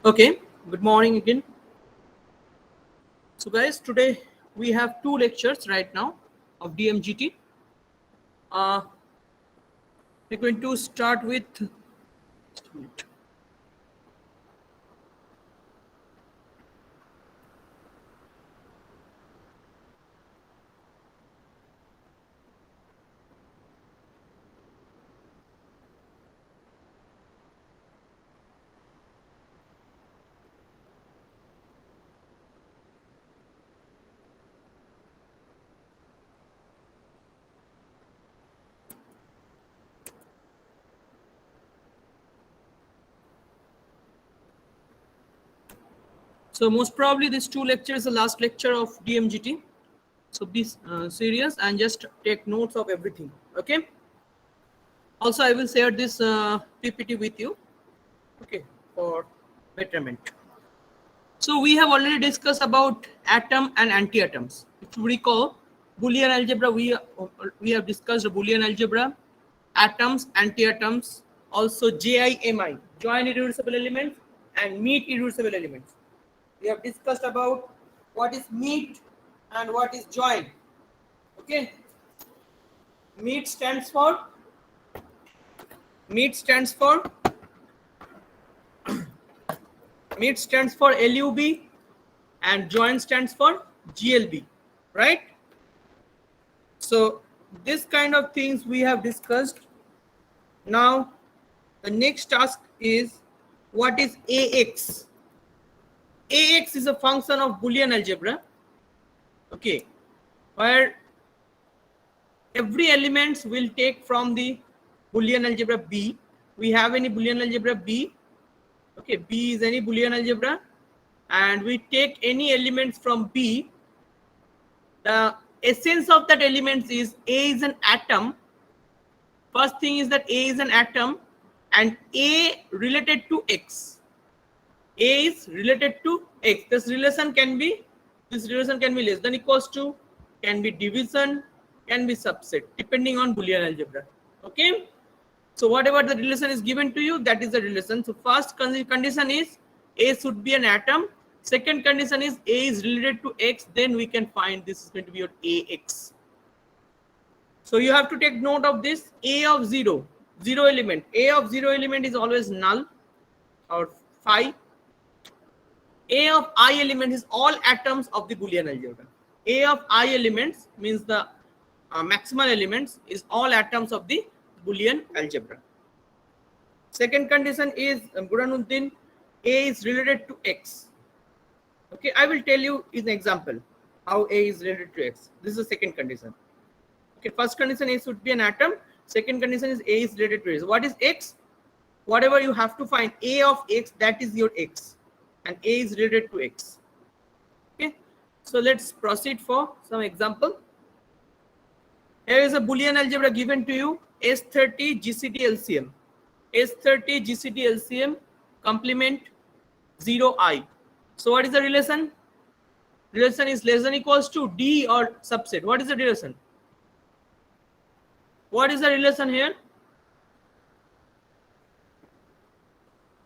Okay, good morning again. So, guys, today we have two lectures right now of DMGT. Uh, we're going to start with. Just a minute. So, most probably, this two lectures is the last lecture of DMGT. So, be serious and just take notes of everything. Okay. Also, I will share this PPT with you. Okay, for betterment. So we have already discussed about atom and anti-atoms. If you recall, Boolean algebra, we have discussed Boolean algebra, atoms, anti-atoms, also JIMI, join irreducible elements, and meet irreducible elements. We have discussed about what is meet and what is join. Okay, meet stands for meet stands for meet stands for LUB, and join stands for GLB, right? So this kind of things we have discussed. Now the next task is what is AX. AX is a function of Boolean algebra, okay, where every elements will take from the Boolean algebra B. We have any Boolean algebra B, okay, B is any Boolean algebra, and we take any elements from B. The essence of that element is A is an atom. First thing is that A is an atom and A related to X. A is related to X. This relation can be less than equals to, can be division, can be subset, depending on Boolean algebra. Okay. So whatever the relation is given to you, that is the relation. So first condition is A should be an atom. Second condition is A is related to X. Then we can find this is going to be your AX. So you have to take note of this. A of zero element. A of zero element is always null or phi. A of I element is all atoms of the Boolean algebra. A of I elements means the maximal elements is all atoms of the Boolean algebra. Second condition is Buranuddin, A is related to X. Okay, I will tell you in example how A is related to X. This is the second condition. Okay, first condition A should be an atom. Second condition is A is related to X. What is X? Whatever you have to find A of X, that is your X, and A is related to X. Okay, so let's proceed for some example. Here is a Boolean algebra given to you, S30 GCD LCM. S30 GCD LCM complement 0I. So what is the relation? Relation is less than equals to D or subset. What is the relation? What is the relation here?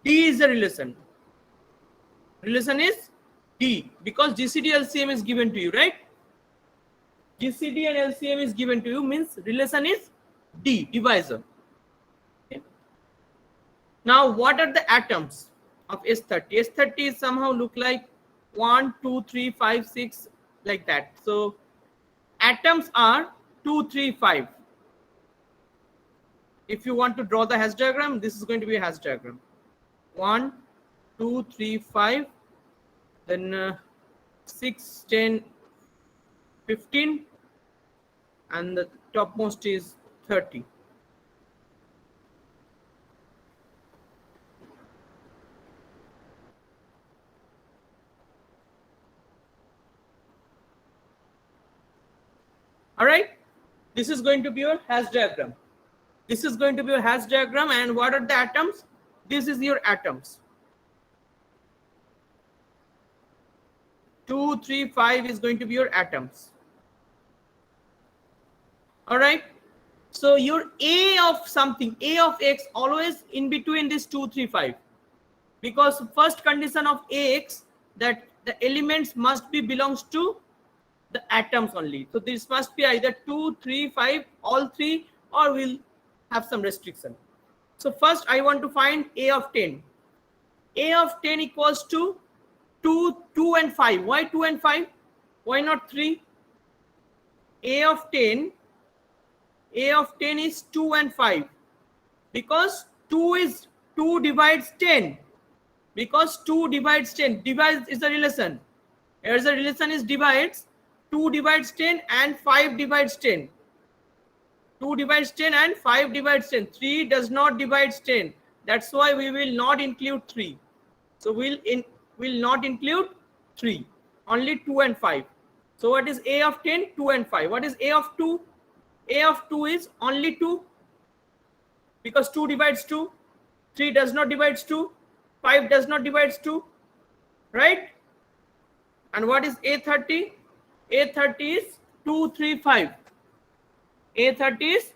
D is the relation. Relation is D because GCD LCM is given to you, right? GCD and LCM is given to you means relation is D, divisor. Okay. Now what are the atoms of S30? S30 is somehow look like 1, 2, 3, 5, 6 like that. So atoms are 2, 3, 5. If you want to draw the hash diagram, this is going to be a hash diagram. 1, 2, 3, 5, then 6, 10, 15, and the topmost is 30. All right, this is going to be your hash diagram. This is going to be your hash diagram, and what are the atoms? This is your atoms. 2, 3, 5 is going to be your atoms. All right. So your A of something, A of X, always in between this 2, 3, 5. because first condition of AX that the elements must be belongs to the atoms only. So this must be either 2, 3, 5, all three, or we'll have some restriction. So first I want to find A of 10. A of 10 equals to 2 and 5. Why 2 and 5? Why not 3? A of 10 is 2 and 5 because 2 divides 10. Because 2 divides 10. Divides is a relation. Here's a relation is divides. 2 divides 10 and 5 divides 10. 2 divides 10 and 5 divides 10. 3 does not divide 10. That's why we will not include 3. So will not include 3. Only 2 and 5. So what is A of 10? 2 and 5. What is A of 2? A of 2 is only 2 because 2 divides 2. 3 does not divide 2. 5 does not divide 2. Right? And what is A30? A30 is 2, 3, 5. A30 is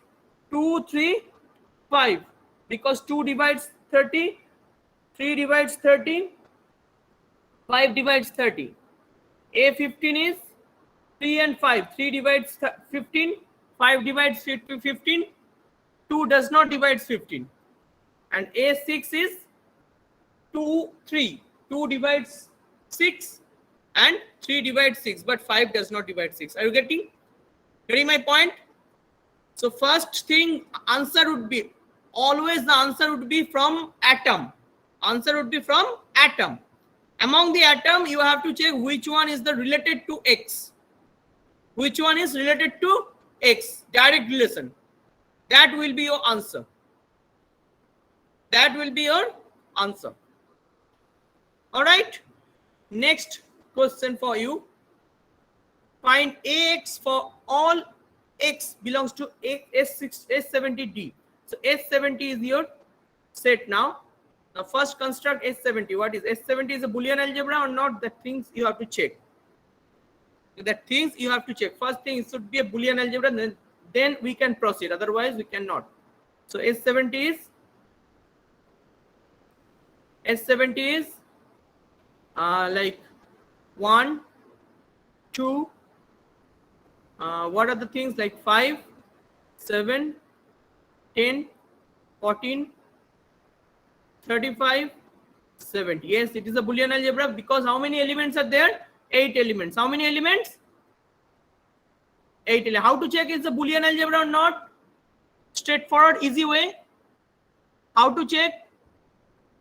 2, 3, 5 because 2 divides 30, 3 divides 30, 5 divides 30. A15 is 3 and 5. 3 divides 15, 5 divides 15, 2 does not divide 15. And A6 is 2, 3. 2 divides 6 and 3 divides 6, but 5 does not divide 6. Are you getting my point? So first thing, answer would be, always the answer would be from atom. Answer would be from atom. Among the atom, you have to check which one is the related to X. Which one is related to X? Direct relation. That will be your answer. That will be your answer. All right. Next question for you. Find AX for all X belongs to S70D. So S70 is your set now. Now first construct S70. What is S70? Is a Boolean algebra or not? The things you have to check. First thing, it should be a Boolean algebra, then we can proceed. Otherwise we cannot. So S70 is like 1, 2. What are the things like 5, 7, 10, 14, 35, 70. Yes, it is a Boolean algebra because how many elements are there? 8 elements. How many elements? 8 elements. How to check it's a Boolean algebra or not? Straightforward, easy way. How to check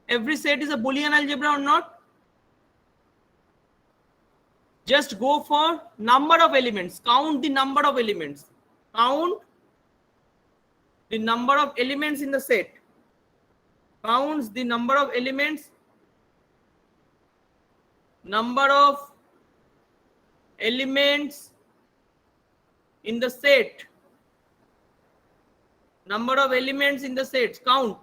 every set is a Boolean algebra or not? Just go for number of elements. Count the number of elements. Count the number of elements in the set. Counts the number of elements. Number of elements in the set. Number of elements in the sets. Count.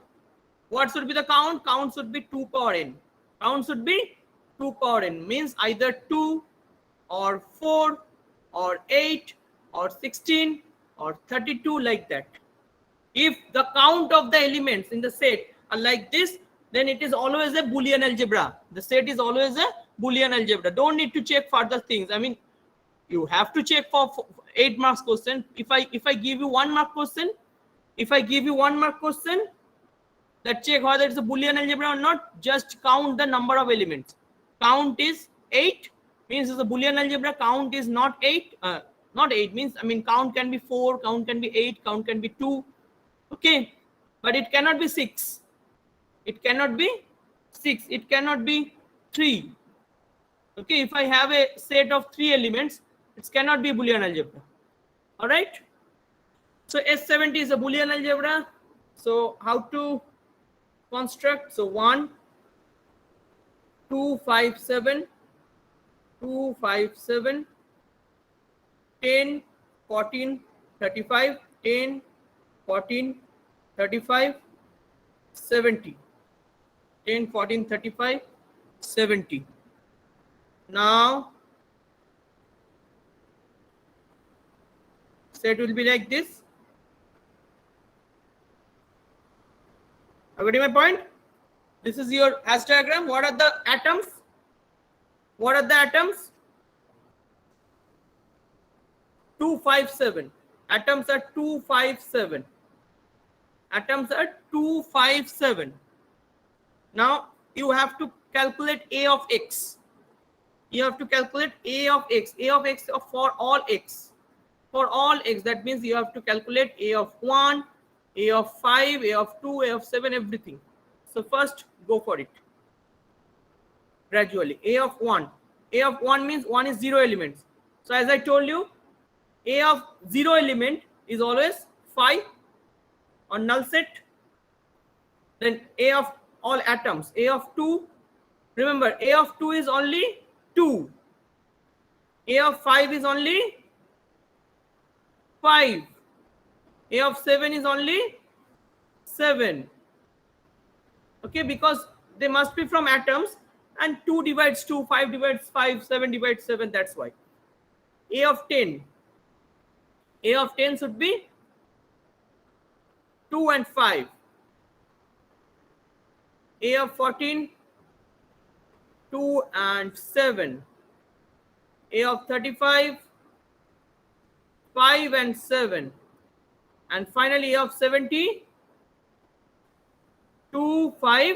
What should be the count? Count should be 2 power n. Count should be 2 power n. Means either 2 or 4 or 8 or 16 or 32, like that. If the count of the elements in the set are like this, then it is always a Boolean algebra. The set is always a Boolean algebra. Don't need to check further things. I mean, you have to check for 8 marks question. If I give you 1 mark question, that check whether it's a Boolean algebra or not, just count the number of elements. Count is 8, means it's a Boolean algebra. Count is not 8. Not 8 means, I mean, count can be 4, count can be 8, count can be 2. Okay, but it cannot be 6. It cannot be 6. It cannot be 3. Okay, if I have a set of 3 elements, it cannot be Boolean algebra. All right. So S70 is a Boolean algebra. So how to construct? So 1, 2, 5, 7, 2, 5, 7, 10, 14, 35, 10, 14, 35, 70. 10, 14, 35, 70. Now set will be like this. Are you getting my point? This is your hash diagram. What are the atoms? What are the atoms? 257. Atoms are 257. Atoms are 257. Now you have to calculate A of x. You have to calculate A of x. A of x for all x. For all x, that means you have to calculate A of 1, A of 5, A of 2, A of 7, everything. So first go for it. Gradually. A of 1. A of 1 means 1 is 0 elements. So as I told you, A of 0 element is always 5 on null set. Then A of all atoms. A of 2. Remember, A of 2 is only 2. A of 5 is only 5. A of 7 is only 7. Okay, because they must be from atoms, and 2 divides 2, 5 divides 5, 7 divides 7, that's why. A of 10. A of 10 should be 2 and 5. A of 14, 2 and 7. A of 35, 5 and 7. And finally A of 70, 2, 5,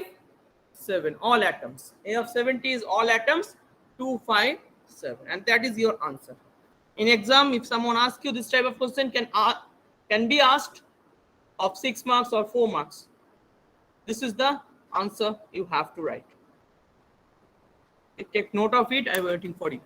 7. All atoms. A of 70 is all atoms, 2, 5, 7. And that is your answer. In exam, if someone asks you this type of question, can be asked of 6 marks or 4 marks. This is the answer you have to write. Take note of it. I'm waiting for you.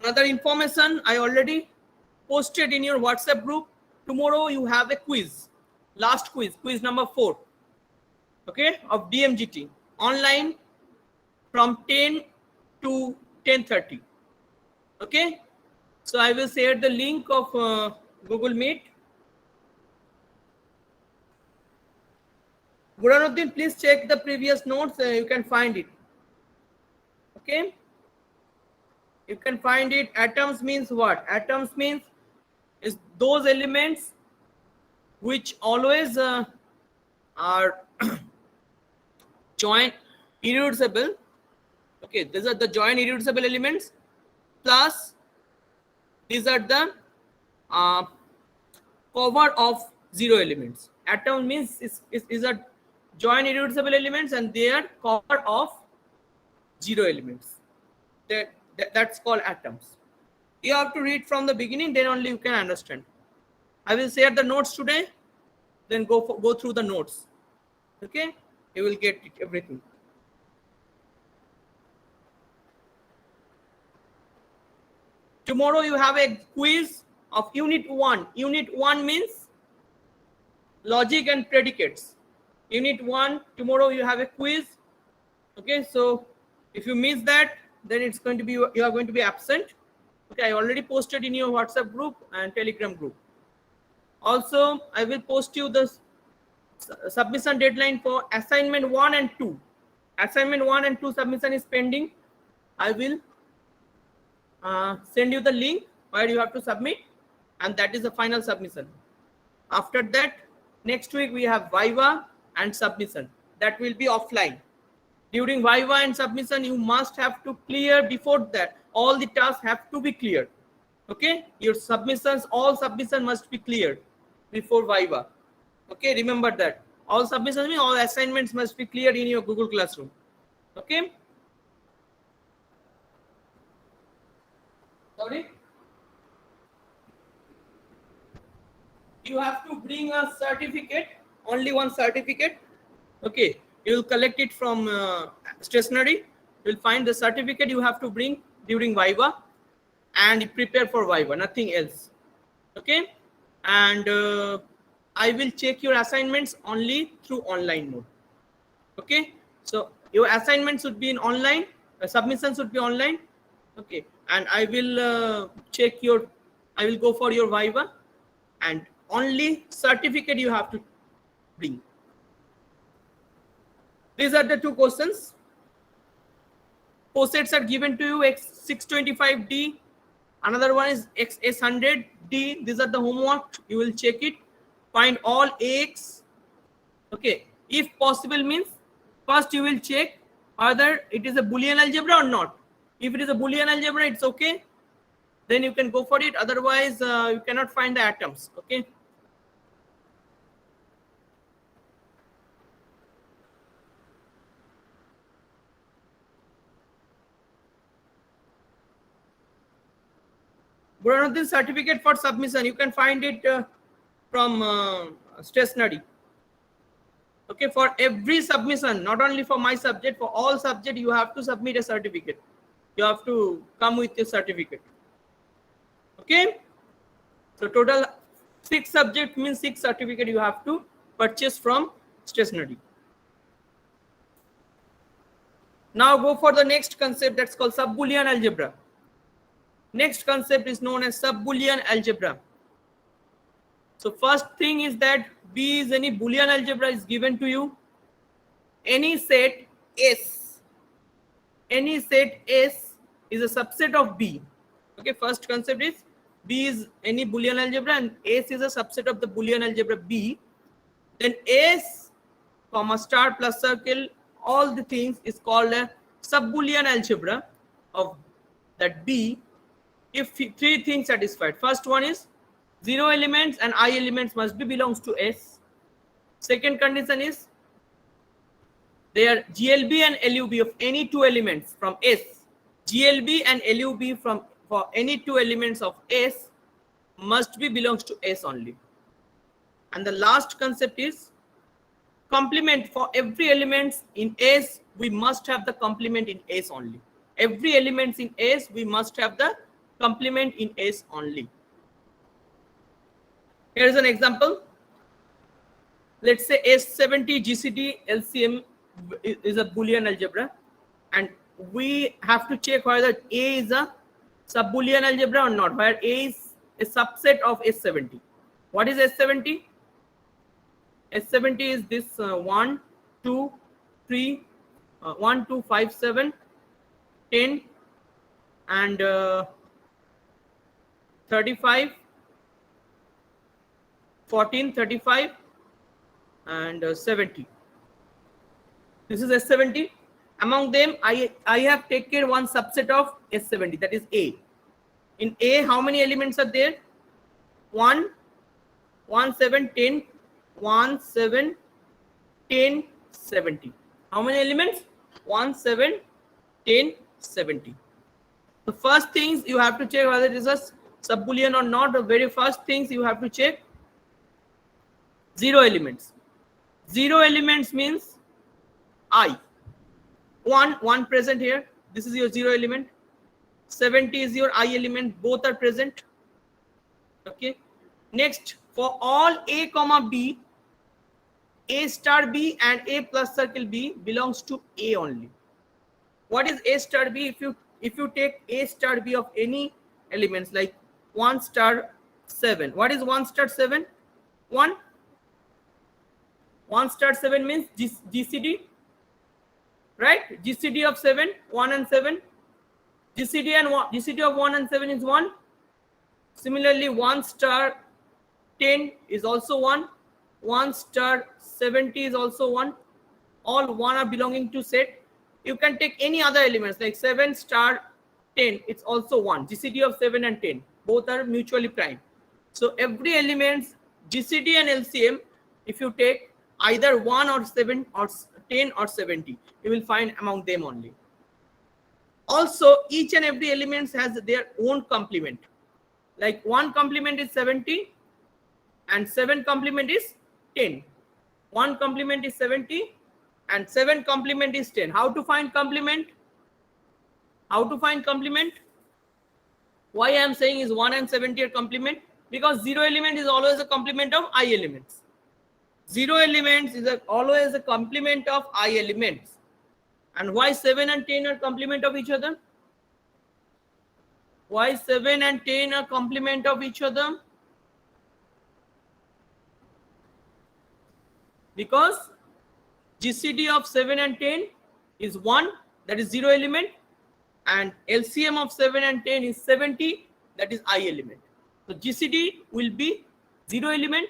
Another information I already posted in your WhatsApp group. Tomorrow you have a quiz. Last quiz number 4. Okay, of DMGT online from 10 to 10:30. Okay, so I will share the link of Google Meet. Buranuddin, please check the previous notes. You can find it. Okay, you can find it. Atoms means what? Atoms means is those elements which always are joint irreducible. Okay, these are the joint irreducible elements, plus these are the cover of 0 elements. Atom means is a joint irreducible elements, and they are cover of 0 elements. That's called atoms. You have to read from the beginning, then only you can understand. I will share the notes today, then go through the notes. Okay, you will get it, everything. Tomorrow you have a quiz of unit 1. Unit 1 means logic and predicates. Unit 1, tomorrow you have a quiz. Okay, so if you miss that, then it's going to be, you are going to be absent. Okay, I already posted in your WhatsApp group and Telegram group. Also, I will post you the submission deadline for assignment 1 and 2. Assignment 1 and 2 submission is pending. I will send you the link where you have to submit, and that is the final submission. After that, next week we have Viva and submission. That will be offline. During Viva and submission, you must have to clear before that. All the tasks have to be cleared. Okay, your submissions, all submission must be cleared before Viva. Okay, remember that. All submissions mean all assignments must be cleared in your Google Classroom. Okay. Sorry. You have to bring a certificate, only one certificate. Okay, you will collect it from stationery. You will find the certificate you have to bring during Viva and prepare for Viva, nothing else. Okay, and I will check your assignments only through online mode. Okay, so your assignments should be in online. submission should be online. Okay, and I will check your, I will go for your Viva, and only certificate you have to bring. These are the two questions. Posets are given to you X625D. Another one is XS100D. These are the homework. You will check it. Find all X. Okay. If possible means first you will check whether it is a Boolean algebra or not. If it is a Boolean algebra, it's okay. Then you can go for it. Otherwise, you cannot find the atoms. Okay. Burhanuddin certificate for submission. You can find it from stationery. Okay, for every submission, not only for my subject, for all subject, you have to submit a certificate. You have to come with your certificate. Okay, so total 6 subject means 6 certificate you have to purchase from stationery. Now go for the next concept, that's called sub-Boolean algebra. Next concept is known as sub-Boolean algebra. So first thing is that B is any Boolean algebra is given to you. Any set S. Any set S is a subset of B. Okay, first concept is B is any Boolean algebra and S is a subset of the Boolean algebra B. Then S, comma, star plus circle, all the things is called a sub-Boolean algebra of that B if 3 things satisfied. First one is 0 elements and I elements must be belongs to S. Second condition is their GLB and LUB of any 2 elements from S. GLB and LUB from for any 2 elements of S must be belongs to S only. And the last concept is complement. For every elements in S, we must have the complement in S only. Every elements in S, we must have the complement in S only. Here is an example. Let's say S70 GCD LCM is a Boolean algebra, and we have to check whether A is a sub-Boolean algebra or not, where A is a subset of S70. What is S70? S70 is this 1, 2, 3, 1, 2, 5, 7, 10, and 35, 14, 35, and 70. This is S70. Among them, I have taken one subset of S70, that is A. In A, how many elements are there? 1, 1, 7, 10, 1, 7, 10, 70. How many elements? 1, 7, 10, 70. The first things you have to check whether it is a sub-Boolean or not. The very first things you have to check 0 elements. 0 elements means I. 1 present here. This is your 0 element. 70 is your I element. Both are present. Okay. Next, for all A comma B, A star B and A plus circle B belongs to A only. What is A star B? If you take A star B of any elements like 1 star 7. What is 1 star 7? 1. 1 star 7 means GCD, right? GCD of 7, 1 and 7. GCD of 1 and 7 is 1. Similarly, 1 star 10 is also 1. 1 star 70 is also 1. All 1 are belonging to set. You can take any other elements like 7 star 10. It's also 1. GCD of 7 and 10. Both are mutually prime. So every elements GCD and LCM, if you take either 1 or 7 or 10 or 70, you will find among them only. Also, each and every element has their own complement. Like 1 complement is 70 and 7 complement is 10. 1 complement is 70 and 7 complement is 10. How to find complement? How to find complement? Why I am saying is 1 and 70 are complement? Because 0 element is always a complement of I elements. 0 elements is always a complement of I elements. And why 7 and 10 are complement of each other? Why 7 and 10 are complement of each other? Because GCD of 7 and 10 is 1, that is 0 element, and LCM of 7 and 10 is 70, that is I element. So GCD will be 0 element,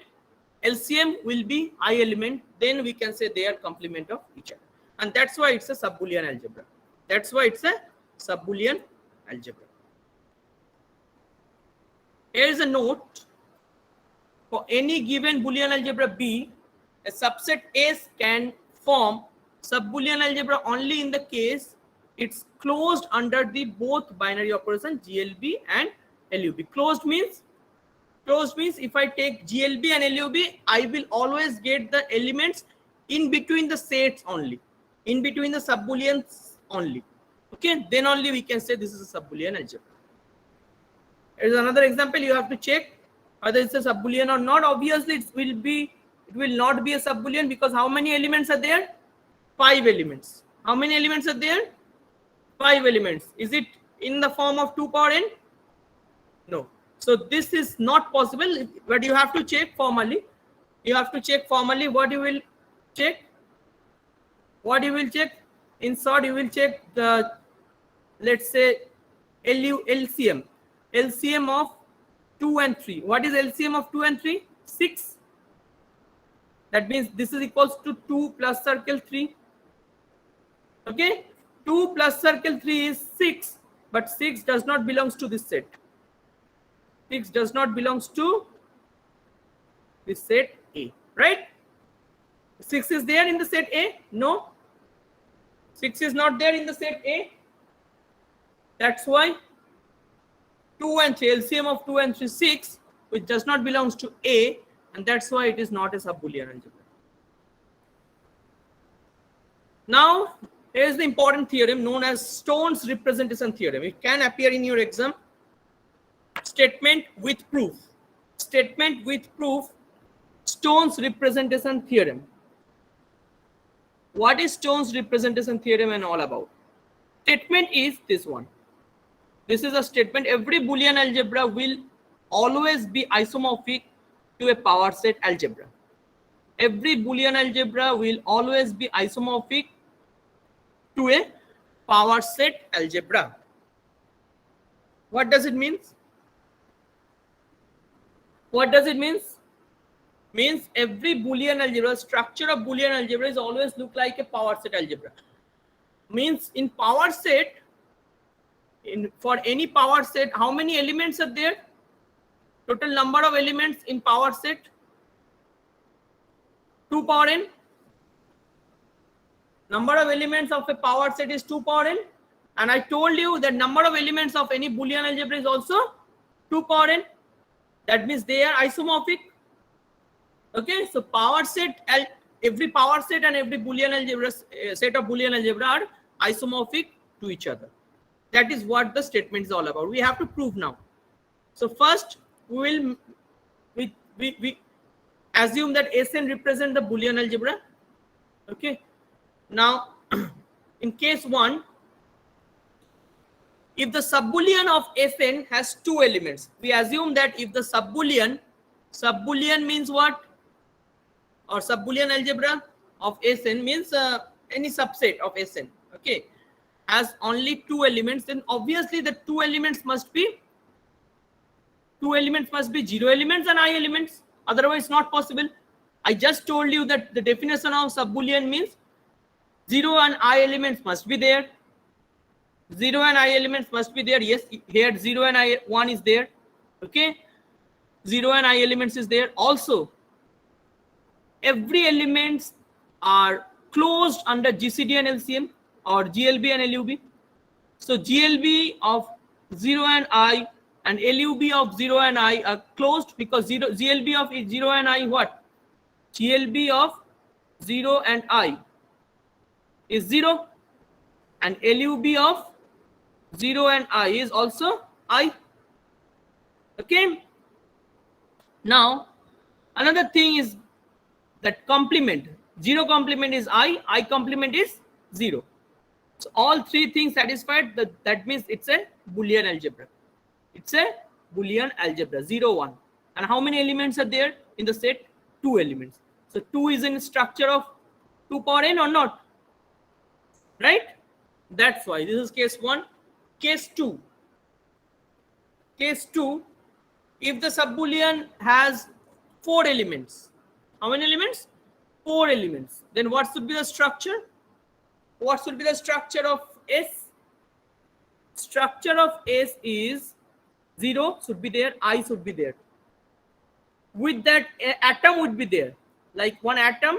LCM will be I element, then we can say they are complement of each other. And that's why it's a sub-Boolean algebra. That's why it's a sub-Boolean algebra. Here is a note. For any given Boolean algebra B, a subset S can form sub-Boolean algebra only in the case it's closed under the both binary operation GLB and LUB. Closed means if I take GLB and LUB, I will always get the elements in between the sets only, in between the sub-Booleans only. Okay, then only we can say this is a sub-Boolean algebra. Here's another example. You have to check whether it's a sub-Boolean or not. Obviously, it will not be a sub-Boolean because how many elements are there? 5 elements. How many elements are there? 5 elements. Is it in the form of 2 power n? No. So this is not possible, but you have to check formally. You have to check formally. What you will check? What you will check? In short, you will check the, let's say, LCM. LCM of 2 and 3. What is LCM of 2 and 3? 6. That means this is equals to 2 plus circle 3. Okay, 2 plus circle 3 is 6, but 6 does not belongs to this set. 6 does not belongs to this set A, right? 6 is there in the set A? No. 6 is not there in the set A. That's why 2 and 3, LCM of 2 and 3, 6, which does not belongs to A, and that's why it is not a sub-Boolean algebra. Now, here's the important theorem known as Stone's representation theorem. It can appear in your exam. Statement with proof. Statement with proof. Stone's representation theorem. What is Stone's representation theorem and all about? Statement is this one. This is a statement. Every Boolean algebra will always be isomorphic to a power set algebra. Every Boolean algebra will always be isomorphic to a power set algebra. What does it mean? What does it mean? Means every Boolean algebra, structure of Boolean algebra is always look like a power set algebra. Means in power set, for any power set, how many elements are there? Total number of elements in power set? 2 power n. Number of elements of a power set is 2 power n. And I told you that number of elements of any Boolean algebra is also 2 power n. That means they are isomorphic. Okay, so power set, every power set and every Boolean algebra, set of Boolean algebra are isomorphic to each other. That is what the statement is all about. We have to prove now. So first, we assume that Sn represent the Boolean algebra. Okay. Now, in case 1, if the subboolean of Sn has 2 elements, we assume that if the subboolean means what? Or subboolean algebra of Sn means any subset of Sn. Okay. Has only 2 elements, then obviously the 2 elements must be 0 elements and I elements. Otherwise, not possible. I just told you that the definition of subboolean means 0 and I elements must be there. 0 and I elements must be there. Yes, here 0 and I 1 is there. Okay, 0 and I elements is there. Also, every elements are closed under GCD and LCM or GLB and LUB. So GLB of 0 and I and LUB of 0 and I are closed because GLB of 0 and I what? GLB of 0 and I is 0 and LUB of 0 and I is also I. Okay. Now, another thing is that complement. 0 complement is I complement is 0. So all three things satisfied, that means it's a Boolean algebra. It's a Boolean algebra, 0, 1. And how many elements are there in the set? 2 elements. So 2 is in structure of 2 power n or not? Right? That's why this is case 1. Case 2. Case 2, if the subboolean has 4 elements. How many elements? 4 elements. Then what should be the structure? What should be the structure of S? Structure of S is 0 should be there, I should be there. With that, atom would be there. Like one atom.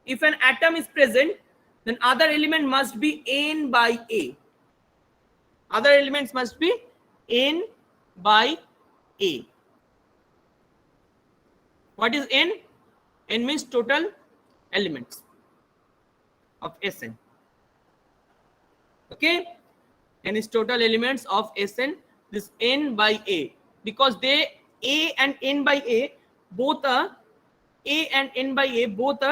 If an atom is present, then other element must be n by A. Other elements must be n by A. What is n? N means total elements of Sn. Okay? N is total elements of Sn. This n by A. Because they, A and n by A, both are, A and n by A, both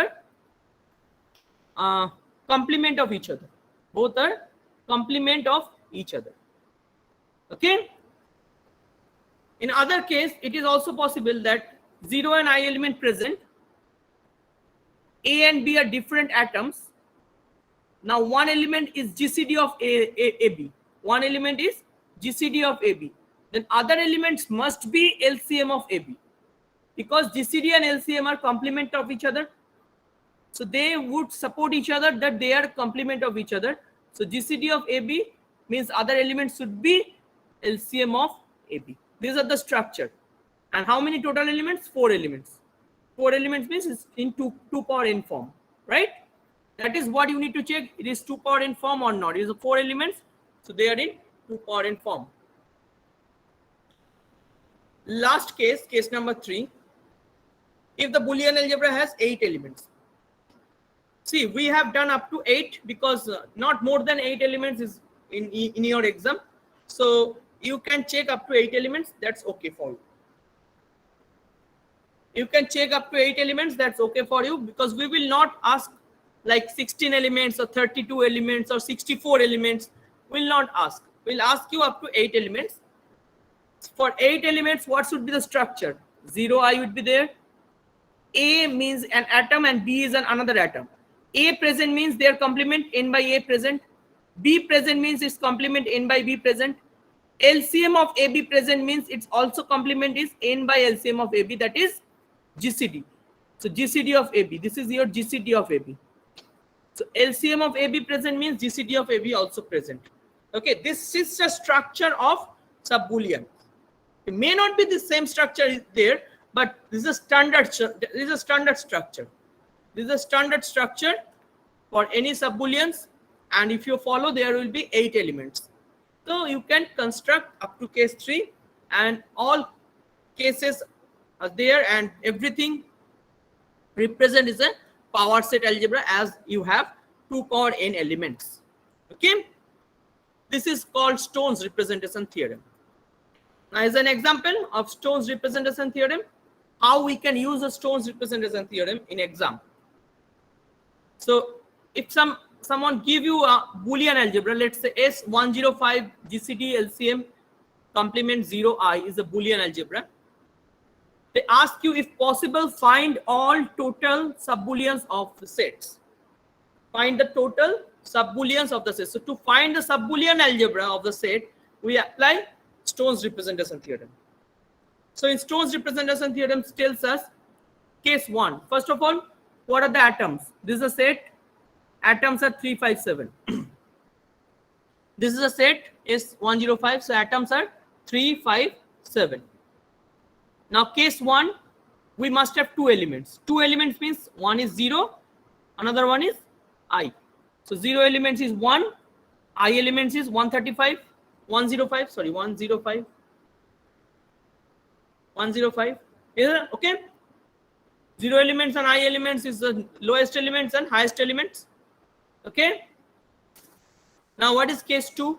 are complement of each other. Both are complement of each other. Okay? In other case, it is also possible that 0 and I element present, A and B are different atoms. Now one element is GCD of AB. One element is GCD of AB. Then other elements must be LCM of AB. Because GCD and LCM are complement of each other. So they would support each other, that they are complement of each other. So GCD of AB means other elements should be LCM of AB. These are the structure. And how many total elements? 4 elements. 4 elements means it's in 2 power n form, right? That is what you need to check. It is 2 power n form or not. It is 4 elements, so they are in 2 power n form. Last case, case number 3. If the Boolean algebra has 8 elements. See, we have done up to 8 because not more than 8 elements is in your exam. So you can check up to 8 elements. That's okay for you. You can check up to 8 elements. That's okay for you because we will not ask like 16 elements or 32 elements or 64 elements. We'll not ask. We'll ask you up to 8 elements. For 8 elements, what should be the structure? 0 I would be there. A means an atom and B is another atom. A present means their complement n by A present. B present means its complement n by B present. LCM of AB present means its also complement is n by LCM of AB, that is GCD. So GCD of AB, this is your GCD of AB. So LCM of AB present means GCD of AB also present. Okay, this is the structure of subboolean. It may not be the same structure there, but this is a standard. This is a standard structure. This is a standard structure for any subbooleans, and if you follow, there will be 8 elements. So you can construct up to case 3, and all cases are there, and everything represent is a power set algebra as you have 2 power n elements. Okay, this is called Stone's representation theorem. Now, as an example of Stone's representation theorem, how we can use a Stone's representation theorem in exam. So if someone give you a Boolean algebra, let's say S105 GCD LCM complement 0I is a Boolean algebra. They ask you, if possible, find all total subbooleans of the sets. Find the total subbooleans of the set. So to find the subboolean algebra of the set, we apply Stone's representation theorem. So in Stone's representation theorem tells us case 1. First of all, what are the atoms? This is a set. Atoms are 3, 5, 7. This is a set S105. So atoms are 3, 5, 7. Now case 1, we must have 2 elements. 2 elements means one is 0, another one is I. So 0 elements is 1, I elements is 135, 105, sorry, 105. 105. Okay. 0 elements and I elements is the lowest elements and highest elements. Okay. Now what is case 2?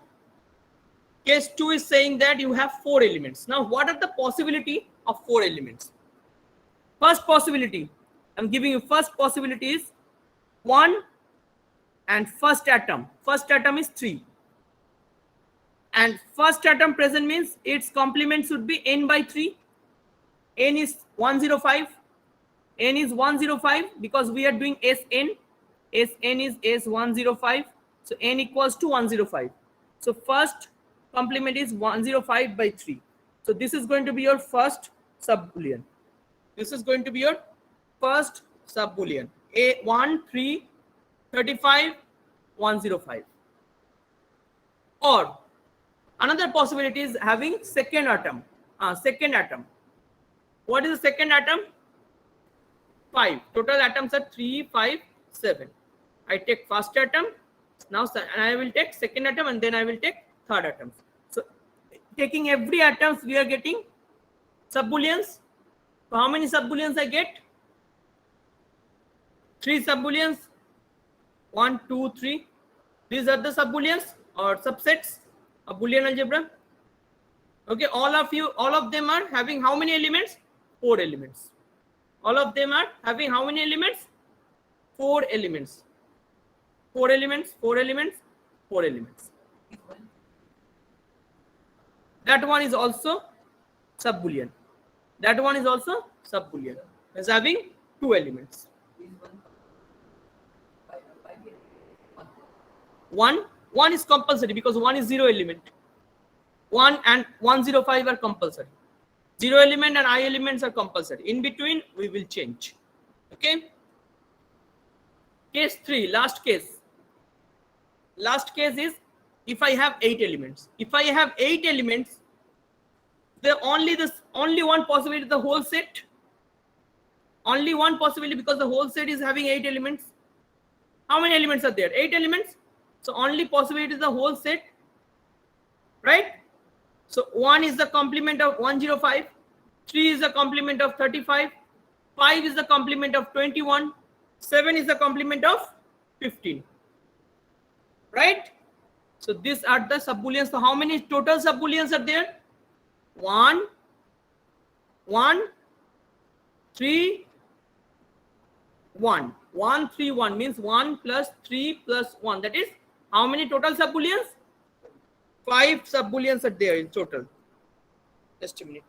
Case 2 is saying that you have 4 elements. Now what are the possibility of 4 elements? First possibility, I'm giving you first possibility is 1 and first atom is 3, and first atom present means its complement should be n by 3. N is 105. N is 105 because we are doing Sn. Sn is S105. So n equals to 105. So first complement is 105 by 3. So this is going to be your first sub-boolean. This is going to be your first sub-boolean. A1, 3, 35, 105. Or another possibility is having second atom. Second atom. What is the second atom? 5. Total atoms are 3, 5, 7. I take first atom now, and I will take second atom, and then I will take third atom. So taking every atom, we are getting sub-booleans. So how many sub-booleans I get? 3 sub-booleans. 1, 2, 3. These are the sub-booleans or subsets of Boolean algebra. Okay, all of them are having how many elements? 4 elements. All of them are having how many elements? 4 elements. 4 elements, 4 elements, 4 elements. That one is also sub-boolean. That one is also sub-boolean. It's having 2 elements. One is compulsory because 1 is 0 element. 1 and 105 are compulsory. 0 element and I elements are compulsory. In between, we will change. Okay. Case 3, last case. Last case is if I have 8 elements. If I have 8 elements, only one possibility is the whole set. Only one possibility because the whole set is having 8 elements. How many elements are there? 8 elements. So only possibility is the whole set. Right? So 1 is the complement of 105, 3 is the complement of 35, 5 is the complement of 21, 7 is the complement of 15. Right? So these are the sub-booleans. So how many total sub-booleans are there? 1, 1, 3, 1. 1, 3, 1 means 1 plus 3 plus 1. That is how many total sub-booleans? 5 sub-booleans are there in total. Just a minute.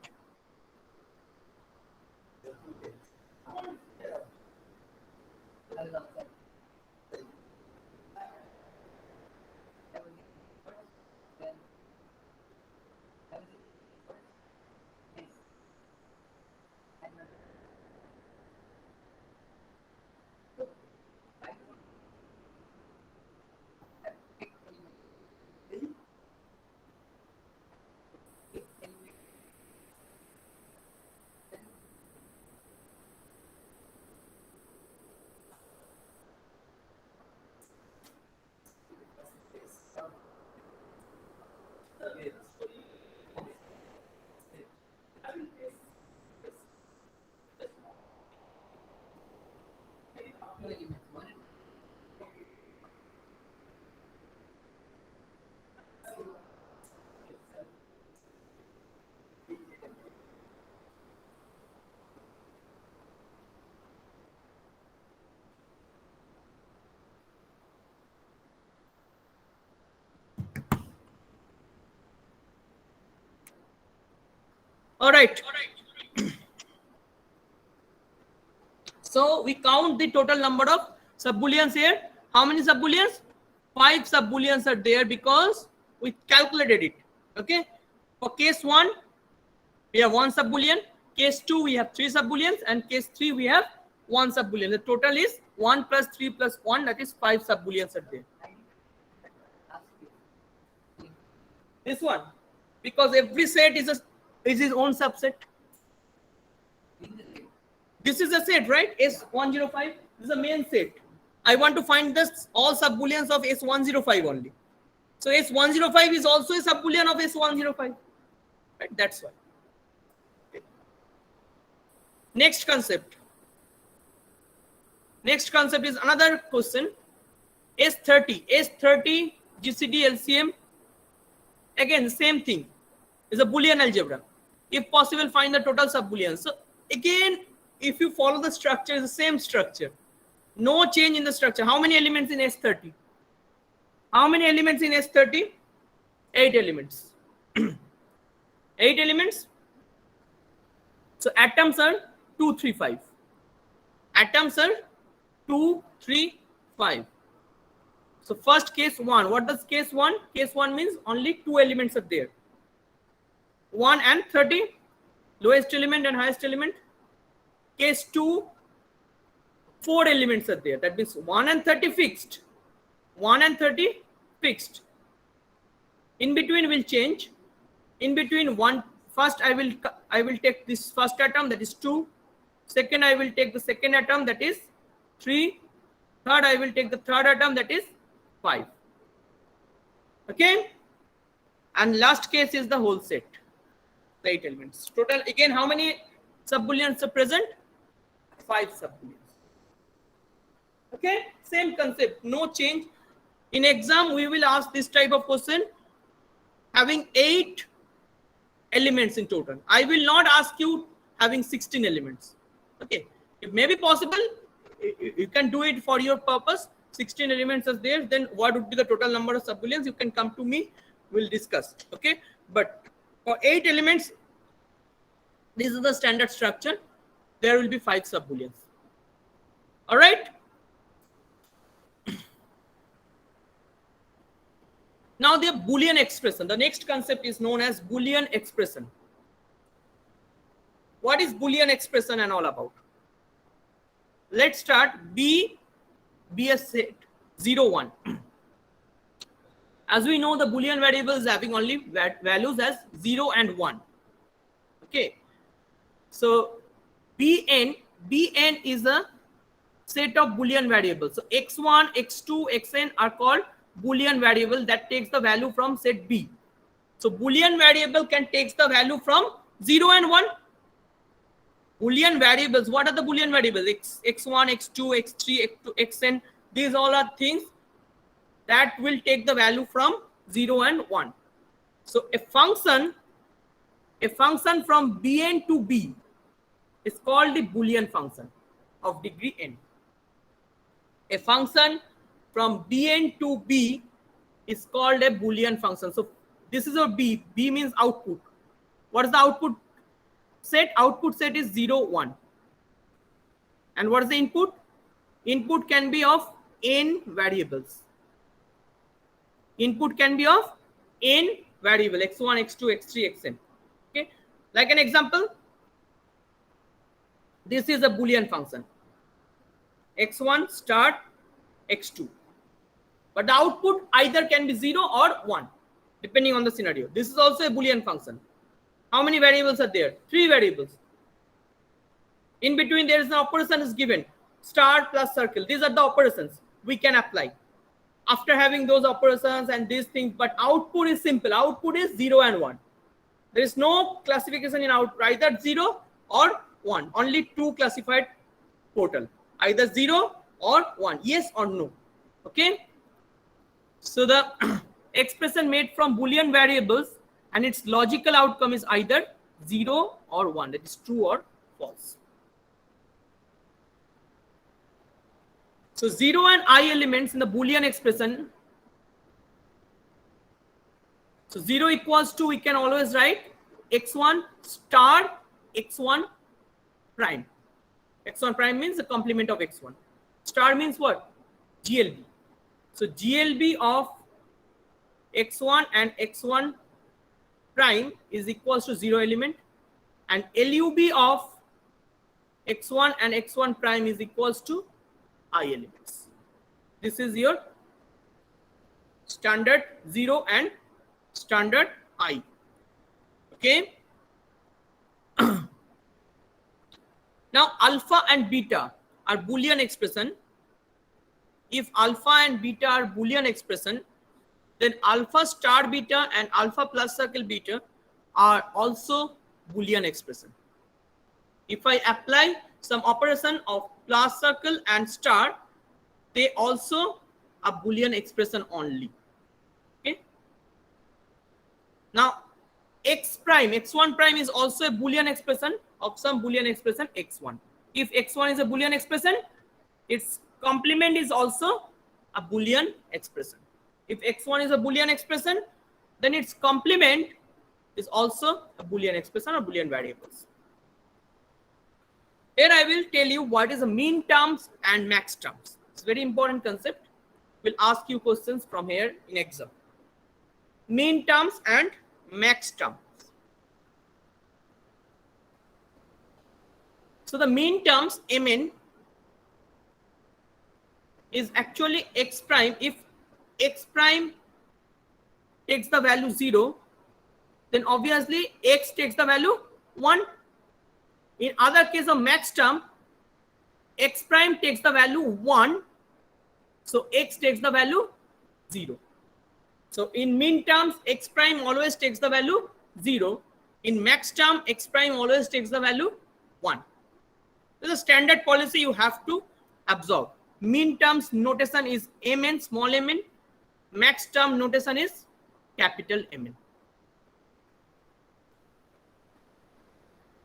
All right. So we count the total number of sub-booleans here. How many sub-booleans? 5 sub-booleans are there because we calculated it. Okay. For case 1, we have 1 sub-boolean. Case 2, we have 3 sub-booleans, and case 3, we have 1 sub-boolean. The total is 1 plus 3 plus 1. That is 5 sub-booleans are there. This one, because every set is its own subset. This is a set, right? S105. This is a main set. I want to find all sub-booleans of S105 only. So S105 is also a sub-boolean of S105. Right? That's why. Okay. Next concept. Next concept is another question. S30. S30 GCD LCM. Again, same thing. It's a Boolean algebra. If possible, find the total sub-booleans. So again, if you follow the structure, it's the same structure. No change in the structure. How many elements in S30? How many elements in S30? 8 elements. 8 elements. So atoms are 2, 3, 5. Atoms are 2, 3, 5. So first case 1. What does case 1? Case 1 means only 2 elements are there. 1 and 30, lowest element and highest element. Case 2, 4 elements are there. That means 1 and 30 fixed. 1 and 30 fixed. In between will change. In between one, first I will take this first atom, that is 2. Second I will take the second atom, that is 3. Third I will take the third atom, that is 5. Okay. And last case is the whole set. The 8 elements. Total again how many sub-booleans are present? 5 sub-booleans. Okay. Same concept. No change. In exam we will ask this type of question having 8 elements in total. I will not ask you having 16 elements. Okay. It may be possible. You can do it for your purpose. 16 elements are there. Then what would be the total number of sub-booleans? You can come to me. We'll discuss. Okay. But for 8 elements, this is the standard structure. There will be 5 sub-booleans. All right. Now the Boolean expression. The next concept is known as Boolean expression. What is Boolean expression and all about? Let's start. B a set 0, 1. As we know, the Boolean variables having only values as 0 and 1. Okay. So Bn is a set of Boolean variables. So x1, x2, xn are called Boolean variable that takes the value from set B. So Boolean variable can take the value from 0 and 1. Boolean variables, what are the Boolean variables? X1, x2, x3, x2, xn. These all are things that will take the value from 0 and 1. So a function from Bn to B is called the Boolean function of degree n. A function from Bn to B is called a Boolean function. So this is a B. B means output. What is the output set? Output set is 0, 1. And what is the input? Input can be of n variables. Input can be of n variable, x1, x2, x3, xn. Okay. Like an example, this is a Boolean function. x1 start x2. But the output either can be 0 or 1, depending on the scenario. This is also a Boolean function. How many variables are there? 3 variables. In between, there is an operation is given. Star plus circle. These are the operations we can apply. After having those operations and these things, but output is simple. Output is 0 and 1. There is no classification in output, either 0 or 1. Only 2 classified total. Either 0 or 1. Yes or no. Okay. So the expression made from Boolean variables and its logical outcome is either 0 or 1. That is true or false. So 0 and I elements in the Boolean expression. So 0 equals to, we can always write x1 star x1 prime. x1 prime means the complement of x1. Star means what? GLB. So GLB of x1 and x1 prime is equals to 0 element, and LUB of x1 and x1 prime is equals to I elements. This is your standard 0 and standard I. Okay. Now alpha and beta are Boolean expression. If alpha and beta are Boolean expression, then alpha star beta and alpha plus circle beta are also Boolean expression. If I apply some operation of plus circle and star, they also are Boolean expression only. Okay. Now x prime, x1 prime is also a Boolean expression of some Boolean expression x1. If x1 is a Boolean expression, its complement is also a Boolean expression. If x1 is a Boolean expression, then its complement is also a Boolean expression or Boolean variables. Here I will tell you what is the mean terms and max terms. It's a very important concept. We'll ask you questions from here in exam. Mean terms and max terms. So the mean terms Mn is actually x prime. If x prime takes the value 0, then obviously x takes the value 1. In other case of max term, x prime takes the value 1, so x takes the value 0. So in mean terms, x prime always takes the value 0. In max term, x prime always takes the value 1. This is a standard policy you have to absorb. Mean terms notation is Mn, small mn. Max term notation is capital Mn.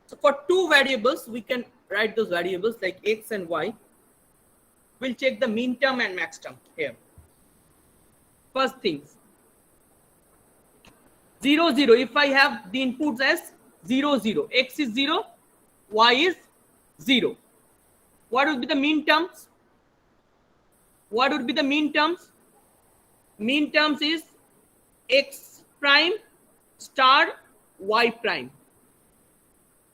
So for two variables, we can write those variables like x and y. We'll check the mean term and max term here. First things, 0, 0. If I have the inputs as 0, 0, x is 0, y is 0. What would be the mean terms? What would be the mean terms? Mean terms is x prime star y prime.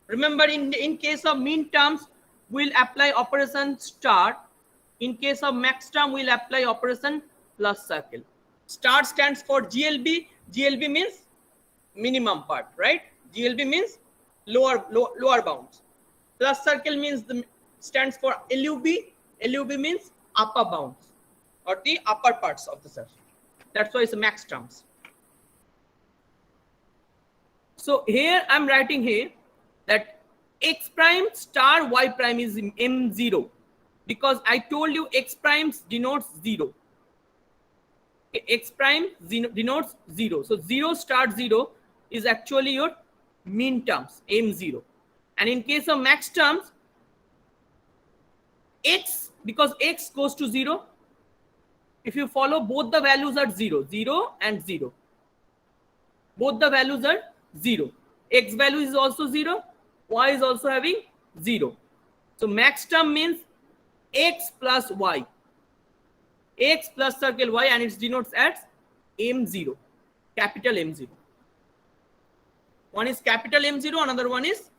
Remember, in case of mean terms, we'll apply operation star. In case of max term, we'll apply operation plus circle. Star stands for GLB. GLB means minimum part, right? GLB means lower bounds. Plus circle means stands for LUB. LUB means upper bounds or the upper parts of the circle. That's why it's max terms. So here I'm writing here that x prime star y prime is M0 because I told you x prime denotes 0. X prime denotes 0. So 0 star 0 is actually your mean terms, M0. And in case of max terms, x, because x goes to 0, if you follow, both the values are 0, 0 and 0. Both the values are 0. X value is also 0. Y is also having 0. So max term means x plus y. X plus circle y, and it denotes as M0, capital M0. One is capital M0, another one is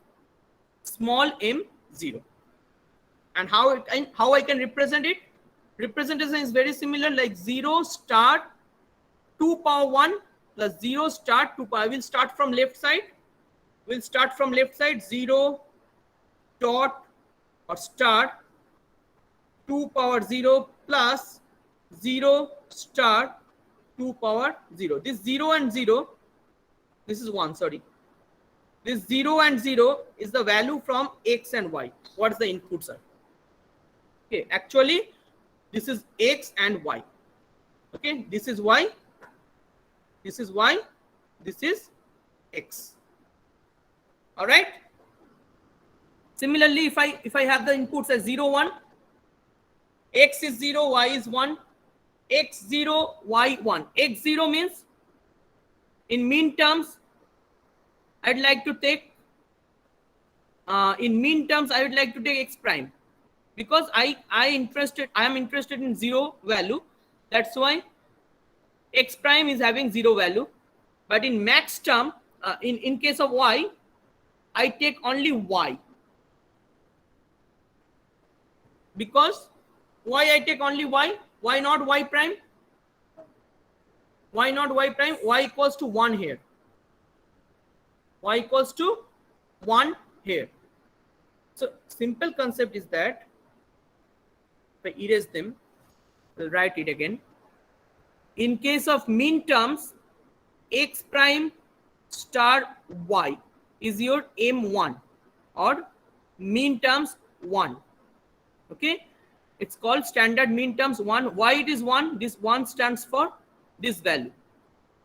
small m0. And how I can represent it? Representation is very similar, like 0 star 2 power 1 plus 0 star 2 power. I will start from left side. We'll start from left side. 0 dot or star 2 power 0 plus 0 star 2 power 0. This 0 and 0, this is 1, sorry. This 0 and 0 is the value from x and y. What is the inputs are? Okay, actually, this is x and y. Okay, this is y, this is y, this is x. All right. Similarly, if I have the inputs as 0, 1, x is 0, y is 1, x 0, y 1. X 0 means in mean terms, I'd like to take x prime because I am interested in 0 value. That's why x prime is having 0 value. But in max term, in case of y, I take only y. Because why I take only y? Why not y prime? Why not y prime? Y equals to 1 here. Y equals to 1 here. So simple concept is that if I erase them, we'll write it again. In case of mean terms, x prime star y is your M1 or mean terms 1. Okay, it's called standard mean terms 1. Why it is 1? This 1 stands for this value.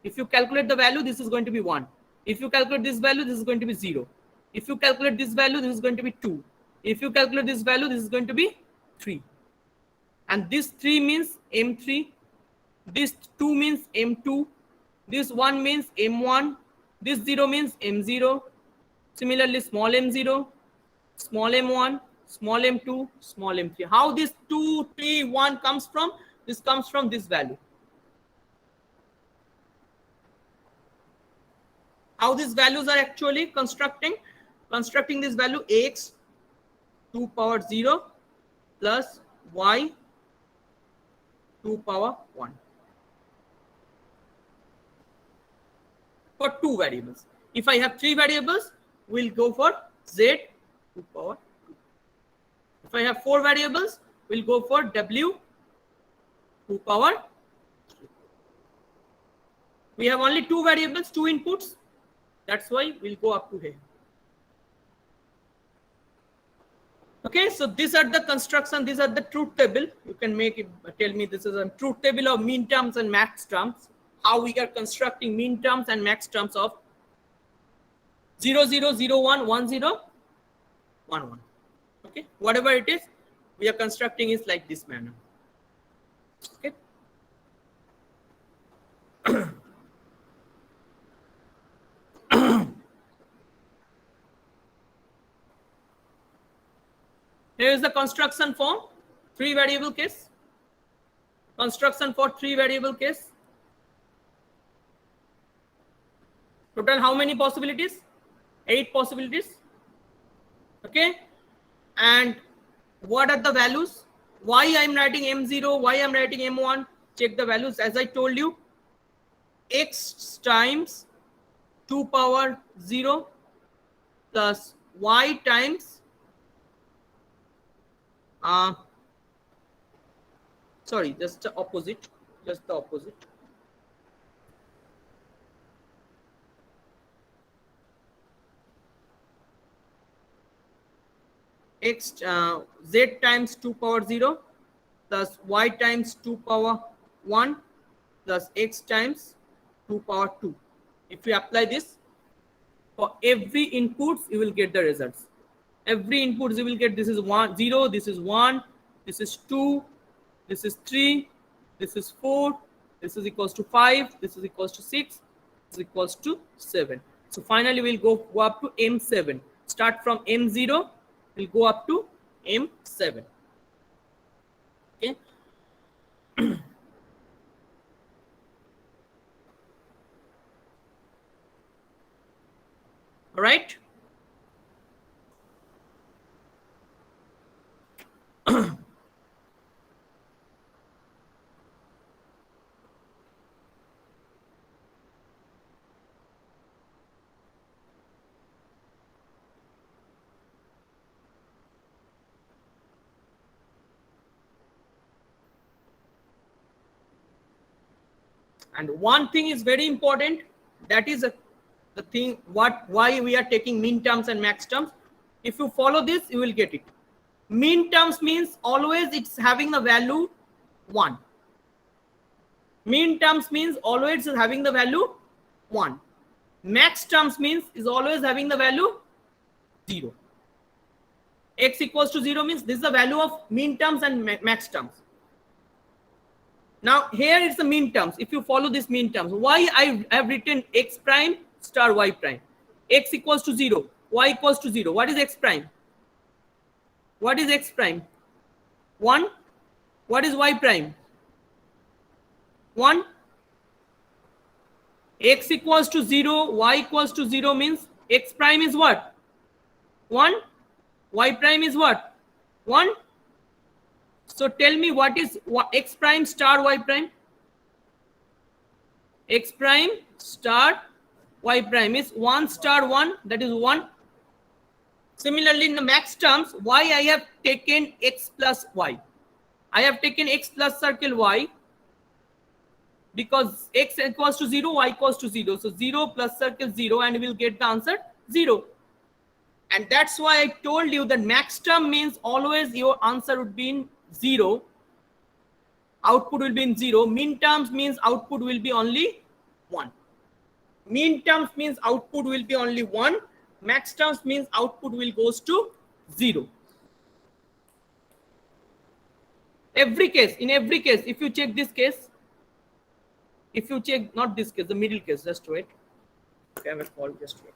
If you calculate the value, this is going to be 1. If you calculate this value, this is going to be 0. If you calculate this value, this is going to be 2. If you calculate this value, this is going to be 3. And this 3 means M3. This 2 means M2. This 1 means M1. This 0 means M0. Similarly, small m0, small m1, small m2, small m3. How this 2, 3, 1 comes from? This comes from this value. How these values are actually constructing this value: x 2 power 0 plus y 2 power 1 for 2 variables. If I have 3 variables, we'll go for z 2 power 2. If I have 4 variables, we'll go for w 2 power 3. We have only 2 variables, 2 inputs. That's why we'll go up to here. Okay, so these are the construction. These are the truth table. You can make it, tell me this is a truth table of min terms and max terms. How we are constructing min terms and max terms of 0, 0, 0, 1, 1, 0, 1, 1. Okay, whatever it is, we are constructing is like this manner. Okay. Here is the construction for 3 variable case. Construction for 3 variable case. Total how many possibilities? 8 possibilities. Okay. And what are the values? Why I am writing M0? Why I am writing M1? Check the values. As I told you, x times 2 power 0 plus y times sorry, just the opposite. Just the opposite. X z times 2 power 0 plus y times 2 power 1 plus x times 2 power 2. If you apply this for every inputs, you will get the results. Every inputs you will get, this is 1, 0, this is 1, this is 2, this is 3, this is 4, this is equals to 5, this is equals to 6, this is equals to 7. So finally we'll go up to M7. Start from M0, we'll go up to M7. Okay. All right. And one thing is very important, that is the thing why we are taking min terms and max terms. If you follow this, you will get it. Min terms means always it's having the value 1. Min terms means always is having the value 1. Max terms means is always having the value 0. X equals to 0 means this is the value of min terms and max terms. Now here it's the min terms. If you follow this min terms, why I have written x prime star y prime. X equals to 0, y equals to 0. What is x prime? What is x prime? 1. What is y prime? 1. X equals to 0, y equals to 0 means x prime is what? 1. Y prime is what? 1. So tell me what is x prime star y prime? X prime star y prime is 1 star 1, that is 1. Similarly, in the max terms, why I have taken x plus y? I have taken x plus circle y because x equals to 0, y equals to 0. So 0 plus circle 0 and we will get the answer 0. And that's why I told you that max term means always your answer would be in 0. Output will be in 0. Min terms means output will be only 1. Min terms means output will be only 1. Max terms means output will goes to 0. In every case, if you check this case, If you check not this case, the middle case, just wait. Okay, I have a call, just wait.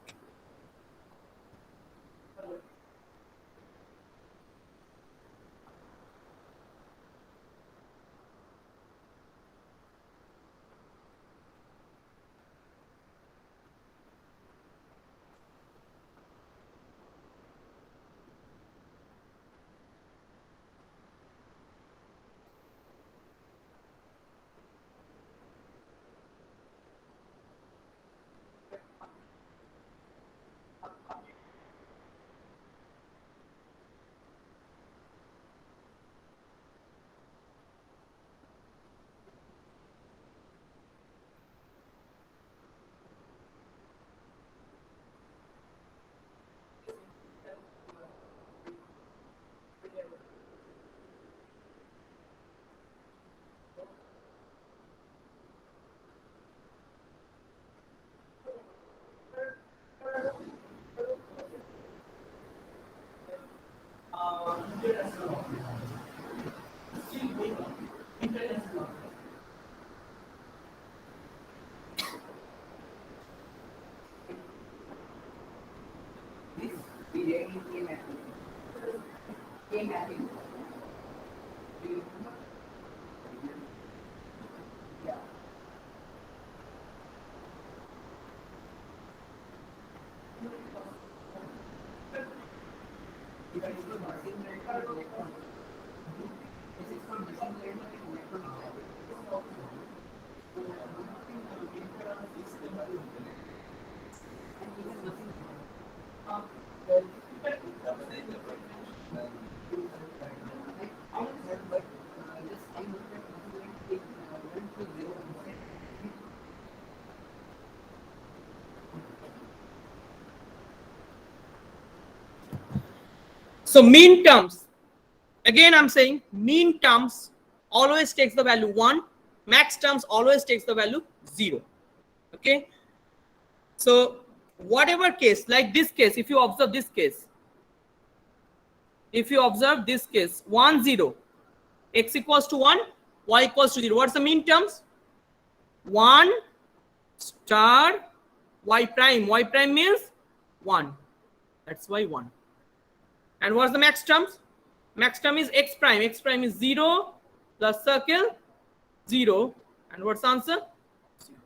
So mean terms, again I'm saying mean terms always takes the value 1, max terms always takes the value 0. Okay, so whatever case, like this case, if you observe this case, 1 0, x equals to 1, y equals to 0, what's the mean terms? 1 star y prime means 1, that's why 1. And what's the max terms? Max term is x prime is 0 plus circle 0, and what's the answer? 0.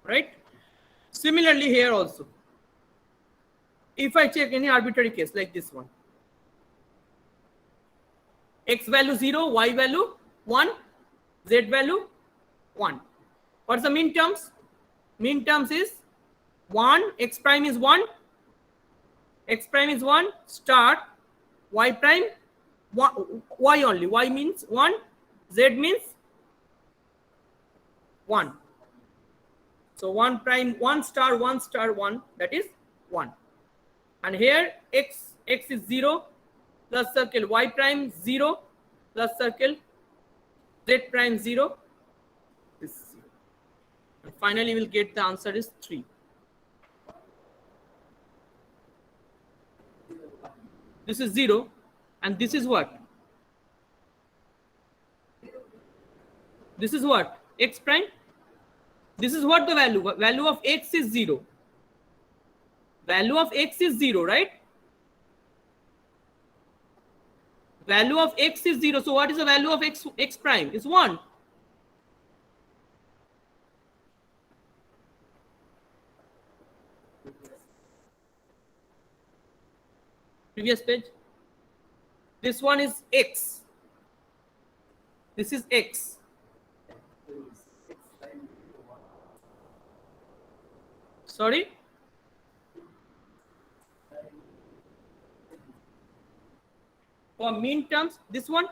Right? Similarly here also, if I check any arbitrary case like this one, x value 0, y value 1, z value 1, what's the mean terms? Mean terms is 1, x prime is 1, star y prime 1, y only, y means 1, z means 1. So 1 prime 1 star 1, that is 1. And here x is 0 plus circle, y prime 0 plus circle, z prime 0, this is 0. And finally we'll get the answer is 3. This is 0, and this is what? This is what? X prime. This is what the value? Value of x is 0. Value of x is 0, right? Value of x is 0. So what is the value of x prime? Is 1. Previous page. This one is x. This is x. Sorry? For mean terms, this one?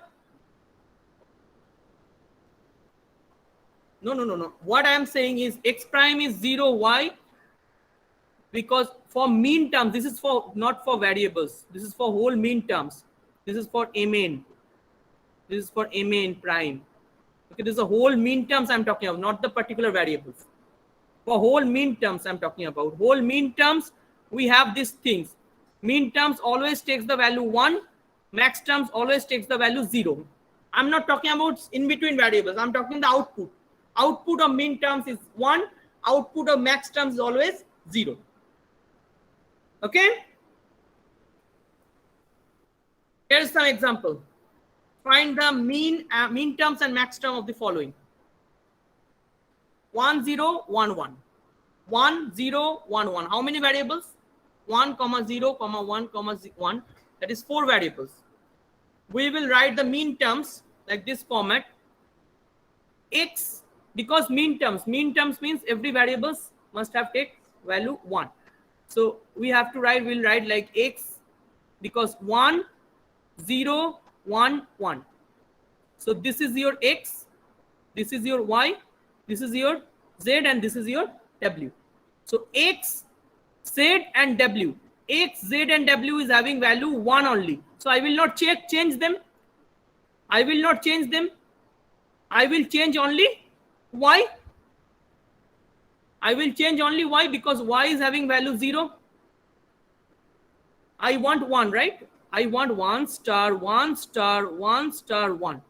No. What I am saying is x prime is 0, y? Because for mean terms, this is for not for variables. This is for whole mean terms. This is for MN. This is for MN prime. Okay, this is a whole mean terms I'm talking about, not the particular variables. For whole mean terms I'm talking about. Whole mean terms, we have these things. Mean terms always takes the value 1. Max terms always takes the value 0. I'm not talking about in between variables. I'm talking the output. Output of min terms is 1. Output of max terms is always 0. Okay. Here's some example. Find the mean terms and max term of the following. 1 0 1 1. 1 0 1 1. How many variables? 1 comma 0 comma 1 comma 1. That is 4 variables. We will write the mean terms like this format. X, because mean terms means every variables must have take value 1. So we have to write, we'll write like X, because 1 0 1 1. So this is your X, this is your Y, this is your Z, and this is your W. So X, Z and W. X, Z and W is having value 1 only. So I will not change them. I will not change them. I will change only Y. I will change only Y because Y is having value 0. I want 1, right? I want 1 star 1 star 1 star 1.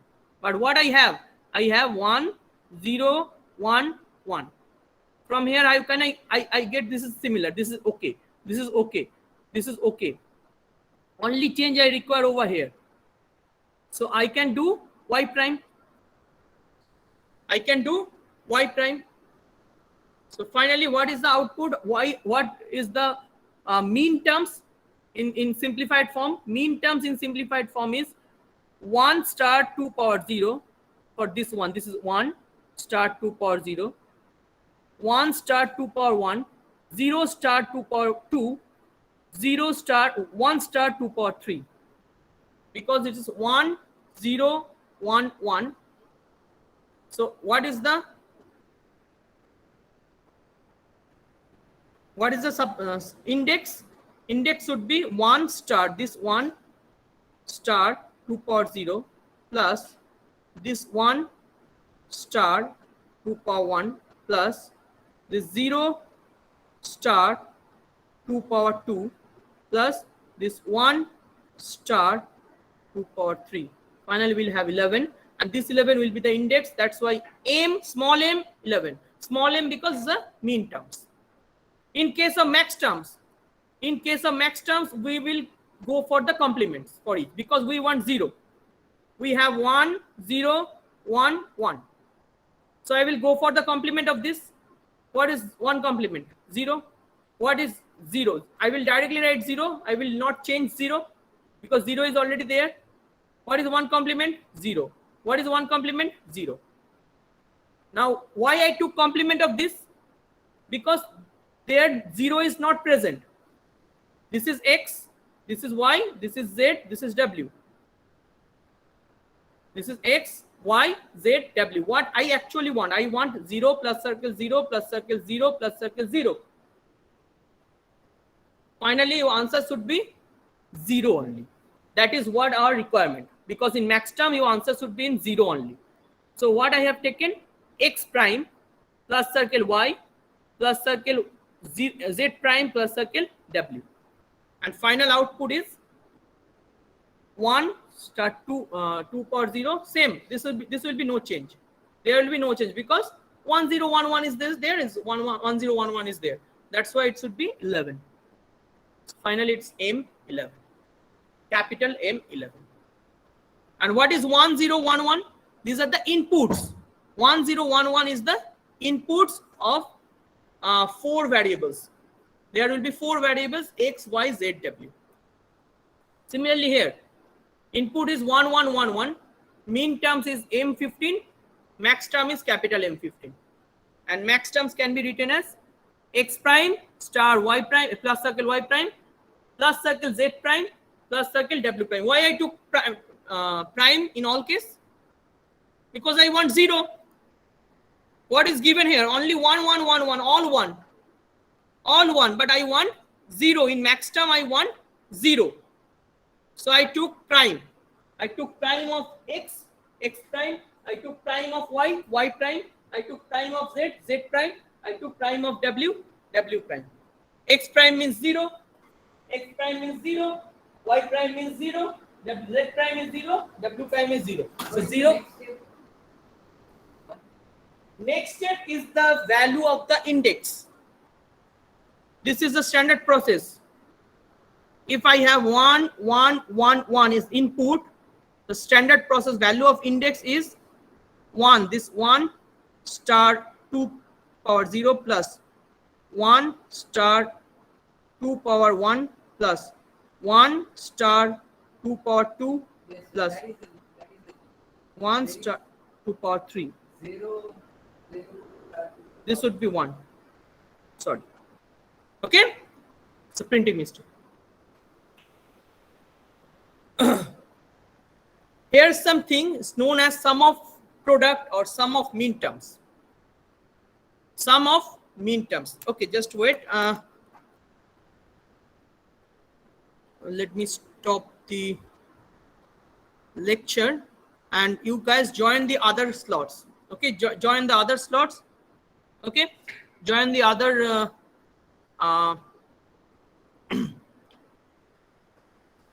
But what I have 1 0 1 1. From here I get this is similar. This is okay. This is okay. This is okay. Only change I require over here. So I can do Y prime. I can do Y prime. So finally, what is the output? What is the mean terms in simplified form? Mean terms in simplified form is 1 star 2 power 0. For this one, this is 1 star 2 power 0. 1 star 2 power 1. 0 star 2 power 2. 0 star 1 star 2 power 3. Because it is 1 0 1 1. So what is the index? Index should be 1 star, this 1 star 2 power 0 plus this 1 star 2 power 1 plus this 0 star 2 power 2 plus this 1 star 2 power 3. Finally, we'll have 11, and this 11 will be the index. That's why m, small m, 11. Small m because it's the mean terms. In case of max terms, we will go for the complements for each because we want 0. We have 1 0 1 1. So I will go for the complement of this. What is 1 complement? 0. What is 0? I will directly write 0. I will not change 0 because 0 is already there. What is 1 complement? 0. What is 1 complement? 0. Now, why I took complement of this? Because there 0 is not present. This is X, this is Y, this is Z, this is W. This is X, Y, Z, W. What I actually want? I want 0 plus circle 0 plus circle 0 plus circle 0. Finally, your answer should be 0 only. That is what our requirement. Because in max term, your answer should be in 0 only. So what I have taken? X prime plus circle Y plus circle Z prime plus circle W. And final output is 1 star 2 power 0. Same. This will be no change. There will be no change because 1 0 1 1 is this. There is 1 0 1 1 is there. That's why it should be 11. Finally, it's M11. Capital M11. And what is 1 0 1 1? These are the inputs. 1 0 1 1 is the inputs of 4 variables. There will be 4 variables X, Y, Z, W. Similarly here, input is 1 1 1 1. Mean terms is M15. Max term is capital M15. And max terms can be written as X prime star Y prime plus circle Y prime plus circle Z prime plus circle W prime. Why I took prime in all case? Because I want 0. What is given here? Only 1 1 1 1, all 1. All 1, but I want 0. In max term, I want 0. So I took prime. I took prime of X, X prime. I took prime of Y, Y prime. I took prime of Z, Z prime. I took prime of W, W prime. X prime means 0. X prime means 0. Y prime means 0. Z prime is 0, W prime is 0. So 0. Next step is the value of the index. This is the standard process. If I have 1, 1, 1, 1 is input, the standard process value of index is 1. This 1 star 2 power 0 plus 1 star 2 power 1 plus 1 star 2 power 2 plus 1 star 2 power 3. This would be 1. Sorry. Okay? It's a printing mistake. Here's something is known as sum of product or sum of mean terms. Sum of mean terms. Okay, just wait. Let me stop the lecture and you guys join the other slots. Okay, join the other slots. Okay, join the other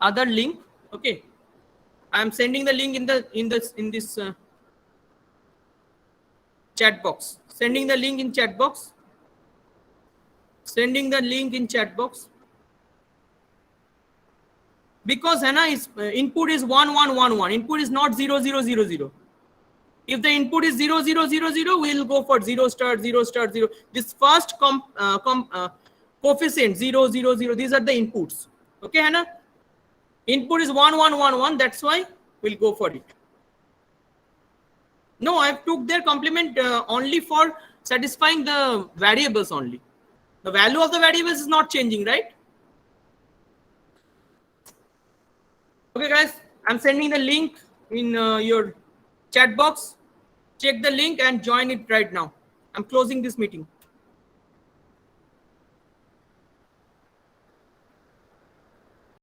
other link. Okay, I am sending the link in this chat box. Sending the link in chat box. Sending the link in chat box. Because input is 1 1 1 1. Input is not 0 0 0 0. If the input is 0 0 0 0, we will go for 0 star 0 star 0. This first coefficient 0 0 0. These are the inputs. Okay, Hannah. Input is 1 1 1 1. That's why we'll go for it. No, I took their complement only for satisfying the variables only. The value of the variables is not changing, right? Okay, guys, I'm sending the link in your chat box. Check the link and join it right now. I'm closing this meeting.